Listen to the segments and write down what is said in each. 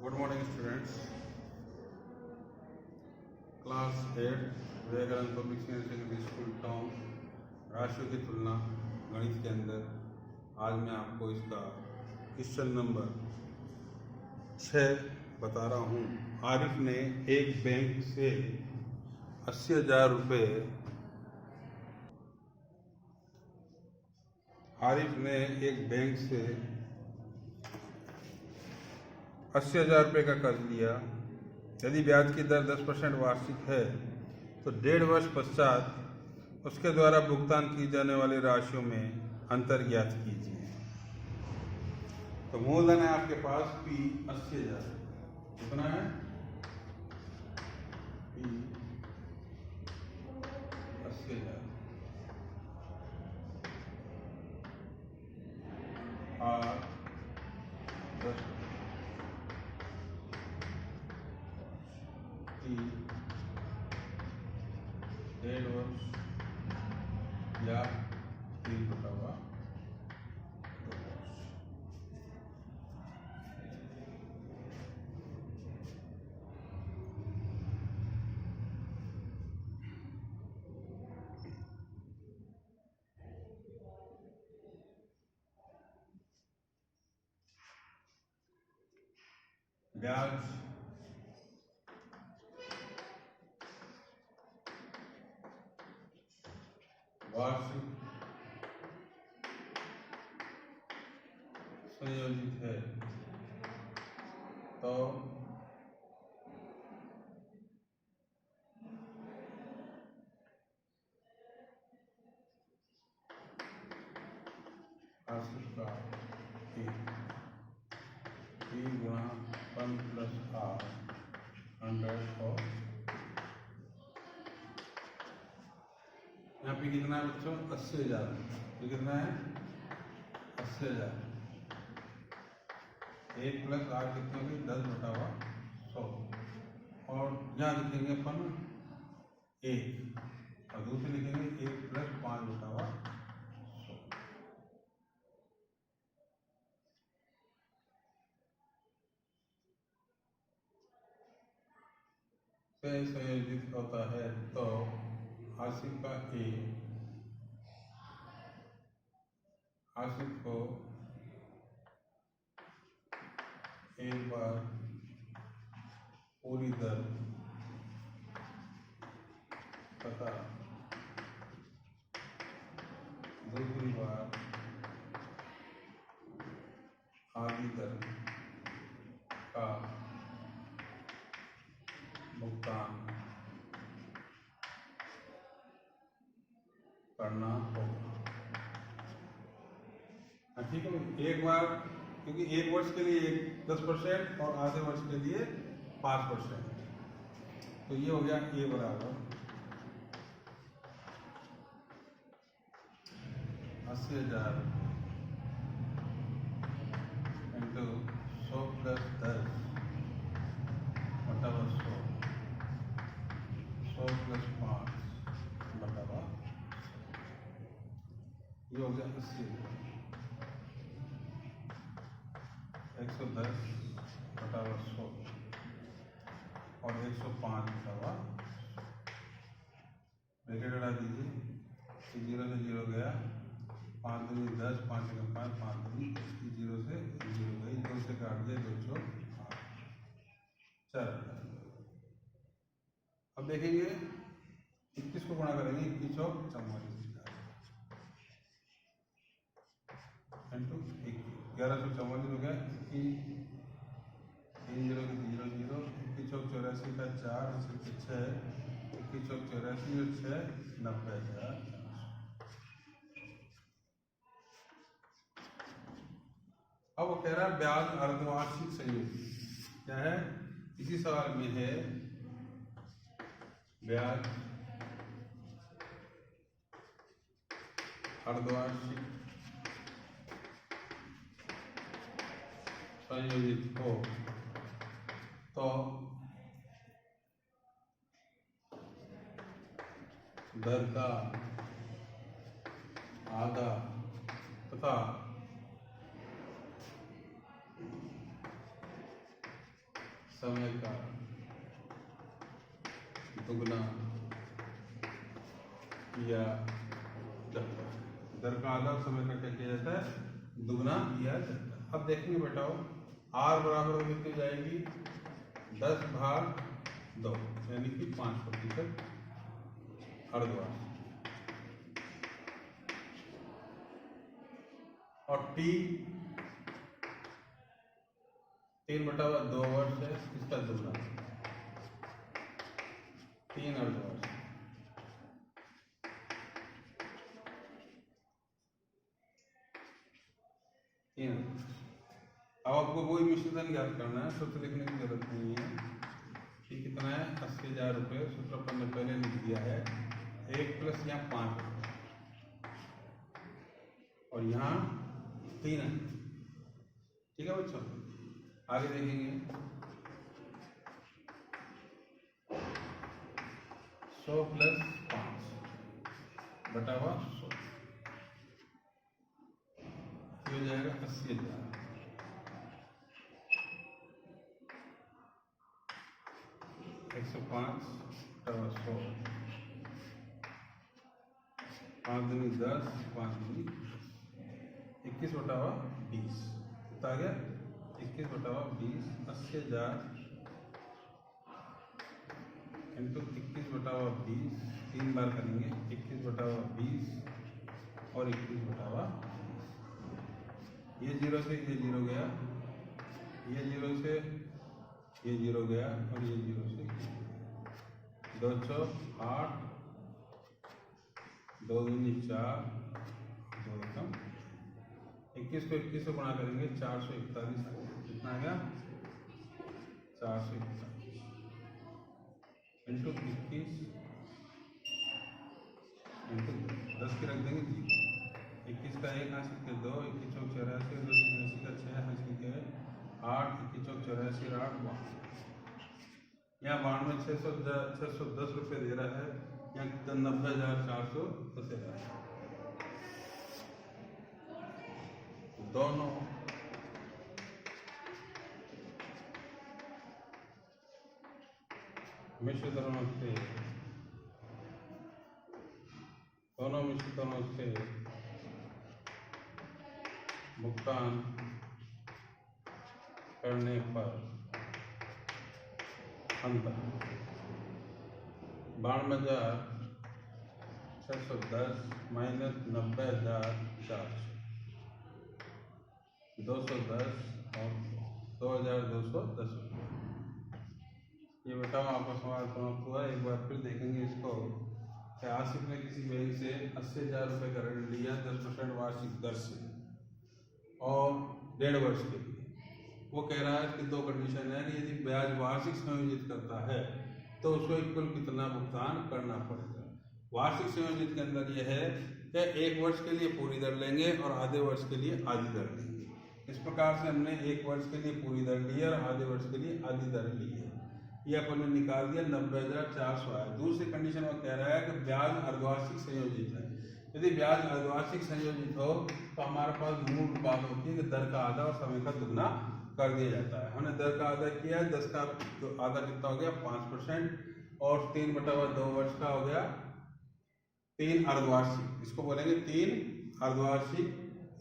Good morning students. Class 8 व्याकरण public secondary school town राशियों की तुलना गणित के अंदर आज मैं आपको इसका क्वेश्चन नंबर 6 बता रहा हूँ। आरिफ ने एक बैंक से 80,000 रुपये का कर्ज लिया। यदि ब्याज की दर 10% वार्षिक है तो 1.5 वर्ष पश्चात उसके द्वारा भुगतान की जाने वाली राशियों में अंतर ज्ञात कीजिए। तो मूलधन है आपके पास P 80,000। कितना है? P 80,000 और 10 P 1.5 वर्ष या 3/2 ब्याज वार्षिक संयोजित है तो वार्षिक का P गुणा 1 + R 100 और यहाँ पे कितना है बच्चों? 80,000। ये कितना है? 80,000। 1 + R कितने होगी? 10/100। और यहाँ लिखेंगे अपन 1 और दूसरे लिखेंगे 1 + 5/100। से संयोजित होता है तो आशिक का आशिक को एक बार पूरी दर तथा दूसरी बार आधी दर का भुगतान करना होगा। ठीक है, एक बार, क्योंकि 1 वर्ष के लिए 10% और आधे वर्ष के लिए 5%, तो ये हो गया A बराबर 80,000 इंटू 100 + 10 बटा 100, 100 + 5 बटा, ये हो गया 80,000। 110 बटा 100 और 105 बटा 100। ब्रैकेट हटा दीजिए, 0 से 0 गया, 5 दूनी 10, 5 × 5, 5 दूनी 0 से 0 गई, 2 से काट दिया, 2 चौक 8। चल अब देखेंगे 21 को गुणा करेंगे, 21 चौक 44 इंटू 1144 हो गया। 3 0 0 0, 21 चौक 84 का 4, 6, 21 चौक 84 और 6 90,000। अब वो कह रहा है ब्याज अर्धवार्षिक संयोजित क्या है? इसी सवाल में है ब्याज अर्धवार्षिक संयोजित हो तो दर का आधा तथा समय का दुगना किया जाता है। दर का आधा समय का क्या किया जाता है, दुगना किया जाता है। अब देखेंगे बेटाओ R बराबर कितनी जाएगी, 10/2 यानी कि 5% अर्धवार्षिक, और T 3/2 वर्ष है, इसका दुगना 3 अर्धवार्षिक। अब आपको वही विश्लेषण ज्ञात करना है, सूत्र लिखने की जरूरत नहीं है कि कितना है, 80,000 रुपये। सूत्र अपन ने पहले लिख दिया है, 1 प्लस यहाँ 5 और यहाँ 3 है। ठीक है बच्चों, आगे देखेंगे 100 प्लस 5 बटा हुआ 100 हो जाएगा 80,000। 105 बटा 100, 5 दूनी 10, 5 दूनी 21 बटा 20 कितना आ गया, 21 बटा 20, 80,000 इंटू 21 बटा 20, 3 बार करेंगे, 21 बटा 20 और 21 बटा 20। ये 0 से ये 0 गया, ये 0 से ये 0 गया और ये 0 से 208, 2 दूनी 4, 2 कम 21 को 21 से गुणा करेंगे, 441 कितना आ गया, 441 इंटू 21 इंटू 10 की रख देंगे 0, 21 का 1 हासिल के 2, 21 चौक 84, 2 86 का 6 हासिल के 8, 21 चौक 84 और 8 92। यहाँ 92,610 रुपये दे रहा है, यहाँ 90,410 दे रहा है। दोनों मिश्रतरों से भुगतान करने पर अंतर 92,610 माइनस 90,400, 210 और 2,210 रुपये। ये बताओ आपका सवाल समाप्त हुआ। एक बार फिर देखेंगे इसको। आसिफ ने किसी बैंक से 80,000 रुपये का ऋण लिया 10% वार्षिक दर से और 1.5 वर्ष के लिए। वो कह रहा है कि 2 कंडीशन है कि यदि ब्याज वार्षिक संयोजित करता है तो उसको कुल कितना भुगतान करना पड़ेगा। वार्षिक संयोजित के अंदर यह है कि 1 वर्ष के लिए पूरी दर लेंगे और आधे वर्ष के लिए आधी दर लेंगे। इस प्रकार से हमने 1 वर्ष के लिए पूरी दर ली है और आधे वर्ष के लिए आधी दर ली है। ये अपन ने निकाल दिया, 90,400 आया। दूसरी कंडीशन में कह रहा है कि ब्याज अर्धवार्षिक संयोजित है। यदि ब्याज अर्धवार्षिक संयोजित हो तो हमारे पास मूल बात होती है कि दर का आधा और समय का दुगना कर दिया जाता है। हमने दर का आधा किया है, 10 का आधा कितना हो गया 5% और 3/2 वर्ष का हो गया 3 अर्धवार्षिक, इसको बोलेंगे 3 अर्धवार्षिक।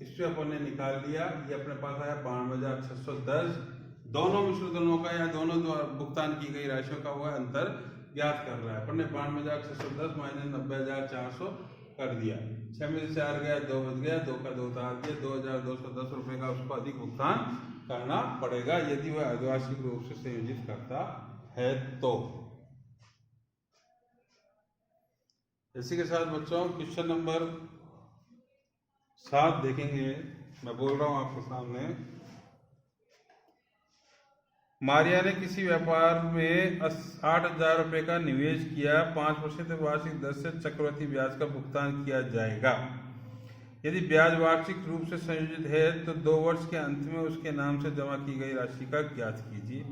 इससे अपन ने निकाल लिया, ये अपने पास आया 92,610। दोनों मिश्रधनों का या दोनों द्वारा भुगतान की गई राशियों का हुआ अंतर ज्ञात कर रहा है। अपन ने 92,610 माइनस 90,400 कर दिया। 6 में से 4 गया, 2 बच गया, 2 का 2 उतार दिया, 2,210 रुपये का उसको अधिक भुगतान करना पड़ेगा यदि वह अर्धवार्षिक रूप से संयोजित करता है तो। इसी के साथ बच्चों क्वेश्चन नंबर 7 देखेंगे। मैं बोल रहा हूं आपके सामने। मारिया ने किसी व्यापार में 8,000 रुपये का निवेश किया, 5% वार्षिक दर से चक्रवृद्धि ब्याज का भुगतान किया जाएगा। यदि ब्याज वार्षिक रूप से संयोजित है तो 2 वर्ष के अंत में उसके नाम से जमा की गई राशि का ज्ञात कीजिए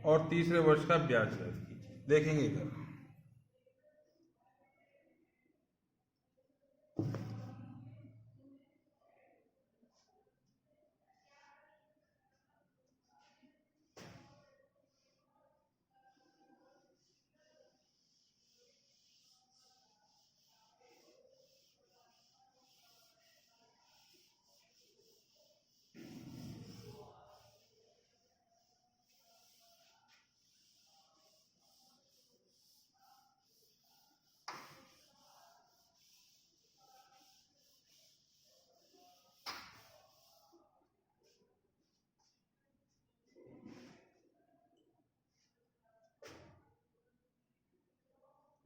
और तीसरे वर्ष का ब्याज ज्ञात कीजिए। देखेंगे इधर।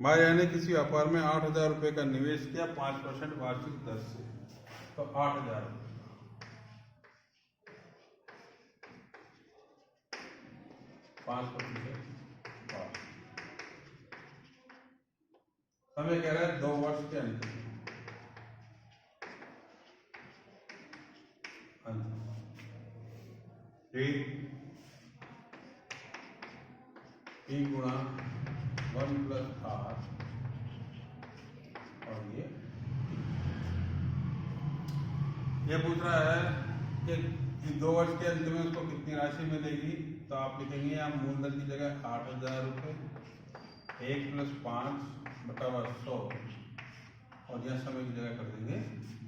मारिया ने किसी व्यापार में 8,000 रुपये का निवेश किया 5% वार्षिक दर से, तो 8,000 5%। समय कह रहा है 2 वर्ष के अंत में। E गुणा 1 + R और ये पूछ रहा है कि 2 वर्ष के अंत में उसको कितनी राशि मिलेगी। तो आप लिखेंगे यहाँ मूलधन की जगह 8,000 रुपये, 1 + 5/100 और यह समय की जगह कर देंगे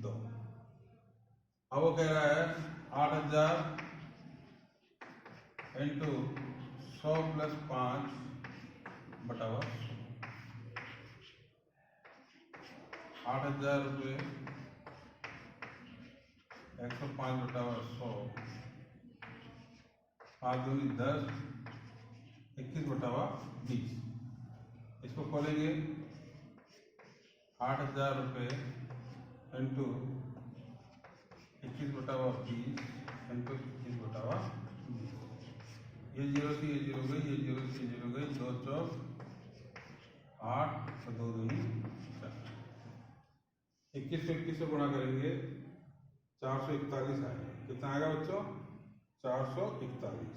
2। अब वो कह रहा है 8,000 × 100 + 5/100, 8,000 रुपये 105/100, 5 दूनी 10, 21/20। इसको खोलेंगे 8,000 रुपये × 21/20 × 21/20। ये 0 से ये 0 गई, ये 0 से ये 0 गई, 2 चौक 8 और 2 दूनी 4। 21 से 21 से गुणा करेंगे 441 आएगा। कितना आएगा बच्चों? 441।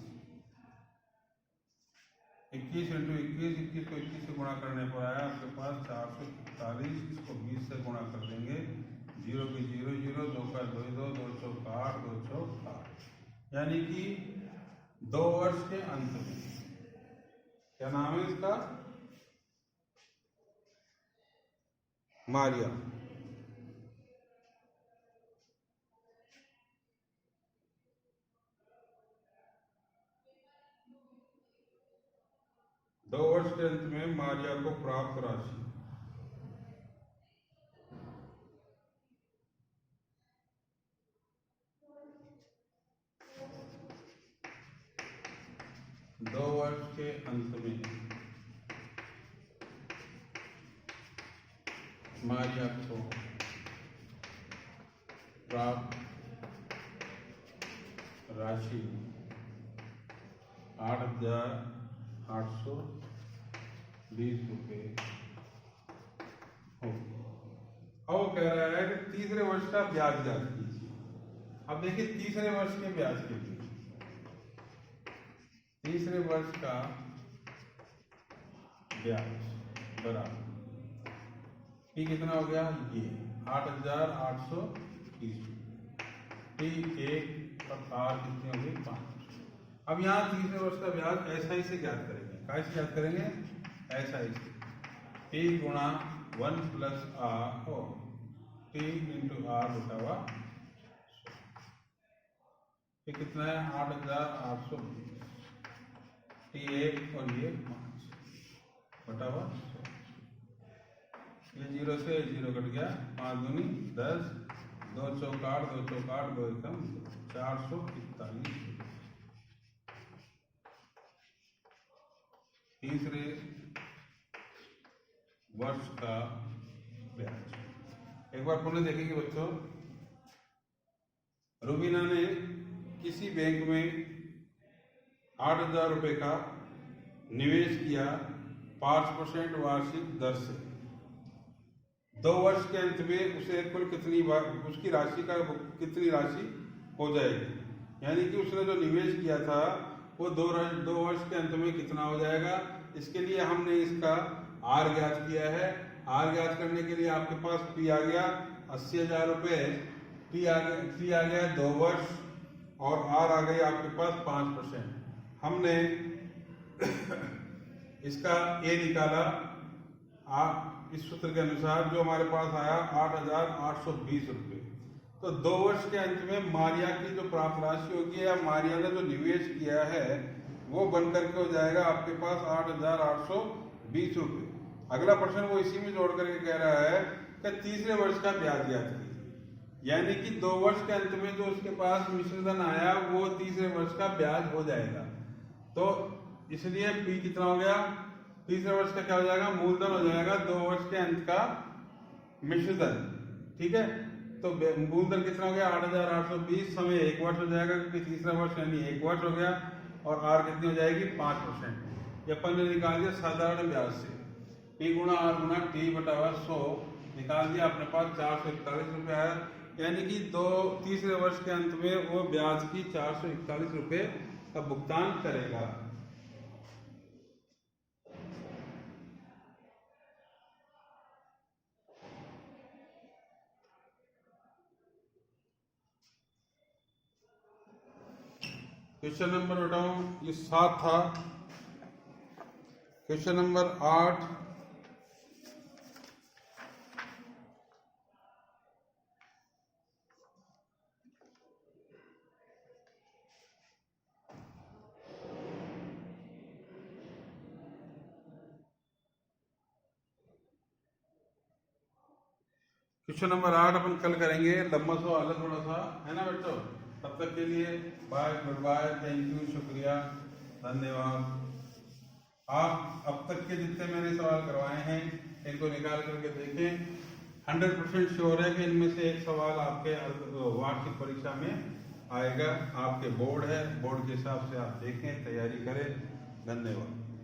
21 × 21, 21 को 21 से गुणा करने पर आया आपके पास 441। इसको 20 से गुणा कर देंगे, 0 की 0 0, 2 का 2 2, 2 चौक 8, 2 चौक 8। यानी कि 2 वर्ष के अंत में, क्या नाम है इसका? मारिया। दो वर्ष के अंत में मारिया को प्राप्त राशि 2 वर्ष के अंत में मारिया को प्राप्त राशि 8,820 रुपये हो। अब वो कह रहा है कि तीसरे वर्ष का ब्याज ज्ञात कीजिए। अब देखिए तीसरे वर्ष के ब्याज के लिए, तीसरे वर्ष का ब्याज बराबर P कितना हो गया? ये 8,830। T1 और R कितनी हो गई? 5। अब यहाँ तीसरे वर्ष का ब्याज SI से ज्ञात करेंगे। कैसे ज्ञात करेंगे? SI से। T गुणा 1 + R और T × R/100। ये कितना है? 8,820। T1 और ये 5/100। ये 0 से 0 कट गया, 5 दूनी 10, 2 चौक 8, 2 चौक 8, 2 एकम 441। तीसरे वर्ष का ब्याज एक बार पुनः देखेंगे बच्चों। रुबीना ने किसी बैंक में 8,000 रुपये का निवेश किया 5% वार्षिक दर से। 2 वर्ष के अंत में उसे कुल कितनी बार उसकी राशि का कितनी राशि हो जाएगी? यानी कि उसने जो निवेश किया था वो 2 वर्ष के अंत में कितना हो जाएगा? इसके लिए हमने इसका आर ज्ञात किया है। आर ज्ञात करने के लिए आपके पास पी आ गया 80,000 रुपये, पी आ गया 2 वर्ष और आर आ गई आपके पास 5%। हमने इसका ए निकाला। इस सूत्र के अनुसार जो हमारे पास आया 8,820 रुपये। तो 2 वर्ष के अंत में मारिया की जो प्राप्त राशि होगी या मारिया ने जो निवेश किया है वो बन करके हो जाएगा आपके पास 8,820 रुपये। अगला प्रश्न वो इसी में जोड़ करके कह रहा है कि तीसरे वर्ष का ब्याज ज्ञात कीजिए। यानी कि 2 वर्ष के अंत में जो उसके पास मिश्र धन आया वो तीसरे वर्ष का ब्याज हो जाएगा। तो इसलिए पी कितना हो गया? तीसरे वर्ष का क्या हो जाएगा, मूलधन हो जाएगा 2 वर्ष के अंत का मिश्र धन। ठीक है, तो मूलधन कितना हो गया 8,820, समय 1 वर्ष हो जाएगा क्योंकि तीसरा वर्ष यानी 1 वर्ष हो गया, और आर कितनी हो जाएगी 5%। ये अपन ने निकाल दिया साधारण ब्याज से, पी गुणा आर गुणा टी बटा 100 निकाल दिया, अपने पास 441 रुपये आया, यानी कि तीसरे वर्ष के अंत में वो ब्याज की 441 रुपये का भुगतान करेगा। क्वेश्चन नंबर बताओ, ये 7 था। क्वेश्चन नंबर 8, क्वेश्चन नंबर 8 अपन कल करेंगे, लंबा सवाल है थोड़ा सा, है ना बच्चों। तब तक के लिए bye, good bye, thank you, शुक्रिया, धन्यवाद। आप अब तक के जितने मैंने सवाल करवाए हैं इनको निकाल करके देखें, 100% श्योर है कि इनमें से एक सवाल आपके वार्षिक परीक्षा में आएगा। आपके बोर्ड है, बोर्ड के हिसाब से आप देखें, तैयारी करें। धन्यवाद।